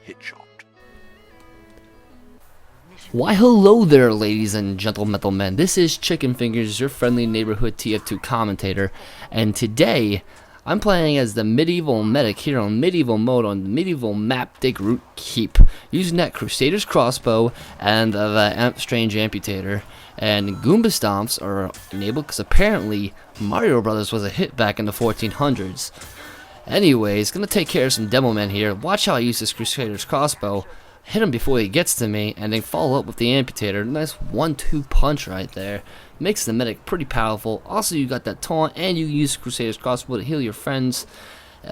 hit shot. Why hello there, ladies and gentlemen. This is Chicken Fingers, your friendly neighborhood TF2 commentator, and today I'm playing as the medieval medic here on medieval mode on the medieval map Dig Root Keep, using that Crusader's crossbow and the Strange Amputator. And Goomba Stomps are enabled because apparently Mario Brothers was a hit back in the 1400s. Anyways, gonna take care of some demo men here. Watch how I use this Crusader's crossbow. Hit him before he gets to me, and then follow up with the Amputator. Nice 1-2 punch right there. Makes the medic pretty powerful. Also, you got that taunt, and you use Crusader's crossbow to heal your friends,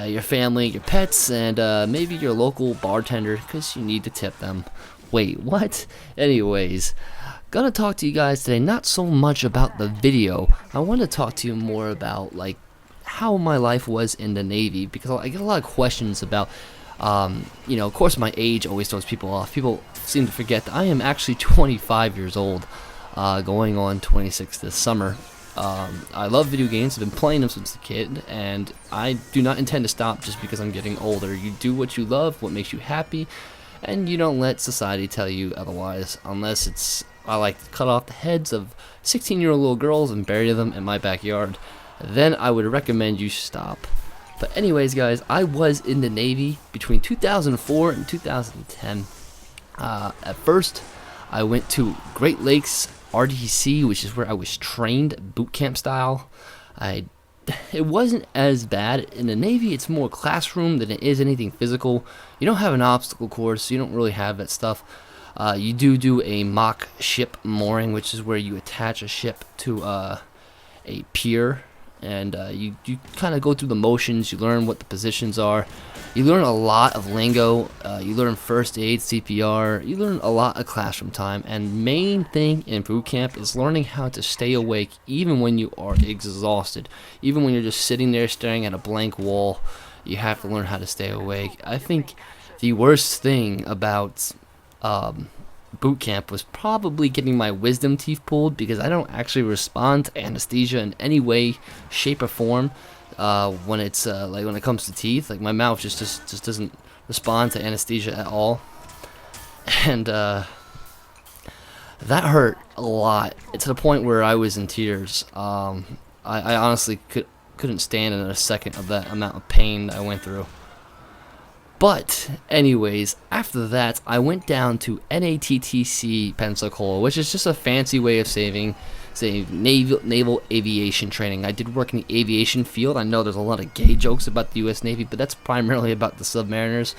your family, your pets, and maybe your local bartender, because you need to tip them. Wait, what? Anyways, gonna talk to you guys today not so much about the video. I want to talk to you more about like how my life was in the Navy, because I get a lot of questions about you know, of course my age always throws people off. People seem to forget that I am actually 25 years old, going on 26 this summer. I love video games. I've been playing them since a kid, and I do not intend to stop just because I'm getting older. You do what you love, what makes you happy, and you don't let society tell you otherwise, unless it's, I like to cut off the heads of 16-year-old little girls and bury them in my backyard. Then I would recommend you stop. But anyways, guys, I was in the Navy between 2004 and 2010. At first, I went to Great Lakes RDC, which is where I was trained, boot camp style. It wasn't as bad. In the Navy, it's more classroom than it is anything physical. You don't have an obstacle course, so you don't really have that stuff. You do a mock ship mooring, which is where you attach a ship to a pier. And you kind of go through the motions. You learn what the positions are. You learn a lot of lingo. You learn first aid, CPR. You learn a lot of classroom time. And main thing in boot camp is learning how to stay awake even when you are exhausted. Even when you're just sitting there staring at a blank wall, you have to learn how to stay awake. I think the worst thing about boot camp was probably getting my wisdom teeth pulled, because I don't actually respond to anesthesia in any way, shape, or form when it's like when it comes to teeth. Like my mouth just doesn't respond to anesthesia at all, and that hurt a lot. It's to the point where I was in tears. I honestly couldn't stand another second of that amount of pain I went through. But anyways, after that, I went down to NATTC Pensacola, which is just a fancy way of saying Naval Aviation training. I did work in the aviation field. I know there's a lot of gay jokes about the U.S. Navy, but that's primarily about the submariners.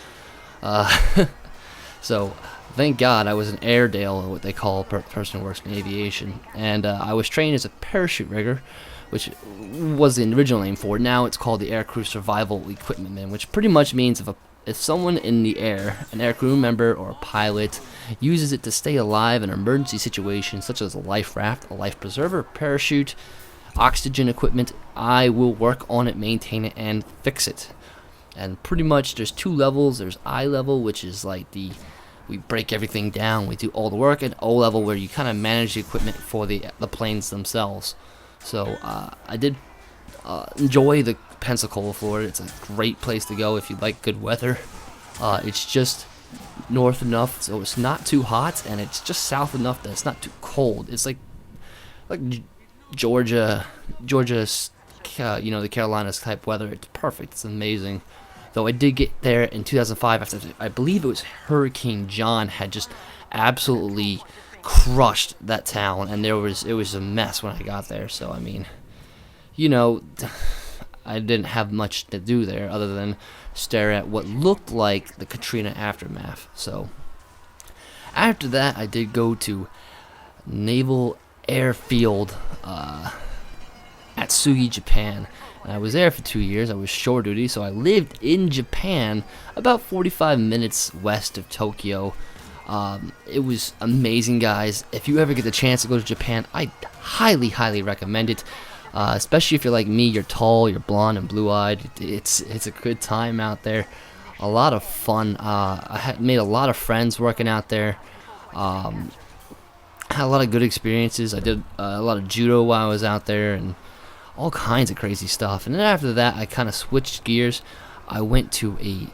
So thank God I was an Airedale, what they call a person who works in aviation. And I was trained as a parachute rigger, which was the original name for it. Now it's called the Aircrew Survival Equipment Man, which pretty much means if someone in the air, an aircrew member or a pilot, uses it to stay alive in emergency situations such as a life raft, a life preserver, parachute, oxygen equipment, I will work on it, maintain it, and fix it. And pretty much there's two levels. There's I level, which is like we break everything down, we do all the work, and O level, where you kind of manage the equipment for the planes themselves. So I did enjoy the Pensacola, Florida. It's a great place to go if you like good weather. It's just north enough so it's not too hot, and it's just south enough that it's not too cold. It's like Georgia, you know, the Carolinas type weather. It's perfect. It's amazing. Though I did get there in 2005 after, I believe it was Hurricane John had just absolutely crushed that town, and it was a mess when I got there. So I mean, you know, I didn't have much to do there other than stare at what looked like the Katrina aftermath. So after that, I did go to Naval Airfield at Sugi, Japan. And I was there for 2 years. I was shore duty, so I lived in Japan, about 45 minutes west of Tokyo. It was amazing, guys. If you ever get the chance to go to Japan, I highly, highly recommend it. Especially if you're like me, you're tall, you're blonde and blue-eyed. It's a good time out there. A lot of fun. I had made a lot of friends working out there. Had a lot of good experiences. I did a lot of judo while I was out there, and all kinds of crazy stuff. And then after that, I kind of switched gears. I went to a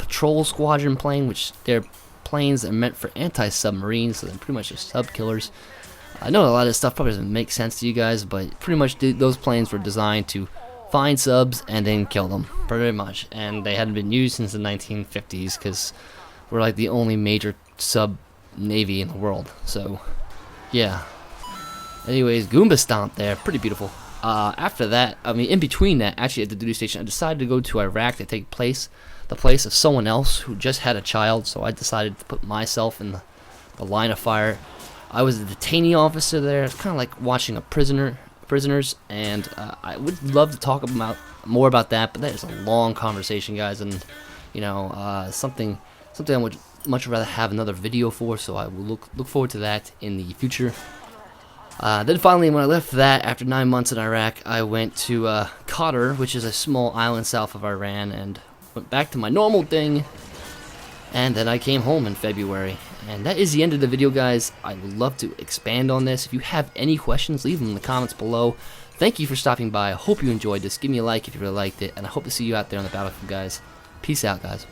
patrol squadron plane, which they're planes that are meant for anti-submarines, so they're pretty much just sub killers. I know a lot of this stuff probably doesn't make sense to you guys, but pretty much those planes were designed to find subs and then kill them, pretty much. And they hadn't been used since the 1950s because we're like the only major sub navy in the world. So, yeah. Anyways, Goomba Stomp there, pretty beautiful. After that, I mean, in between that, actually at the duty station, I decided to go to Iraq to take the place of someone else who just had a child. So I decided to put myself in the line of fire. I was a detainee officer there. It's kind of like watching a prisoners, and I would love to talk more about that, but that is a long conversation, guys, and you know, something I would much rather have another video for. So I will look forward to that in the future. Then finally, when I left that, after 9 months in Iraq, I went to Qatar, which is a small island south of Iran, and went back to my normal thing. And then I came home in February. And that is the end of the video, guys. I would love to expand on this. If you have any questions, leave them in the comments below. Thank you for stopping by. I hope you enjoyed this. Give me a like if you really liked it. And I hope to see you out there on the battlefield, guys. Peace out, guys.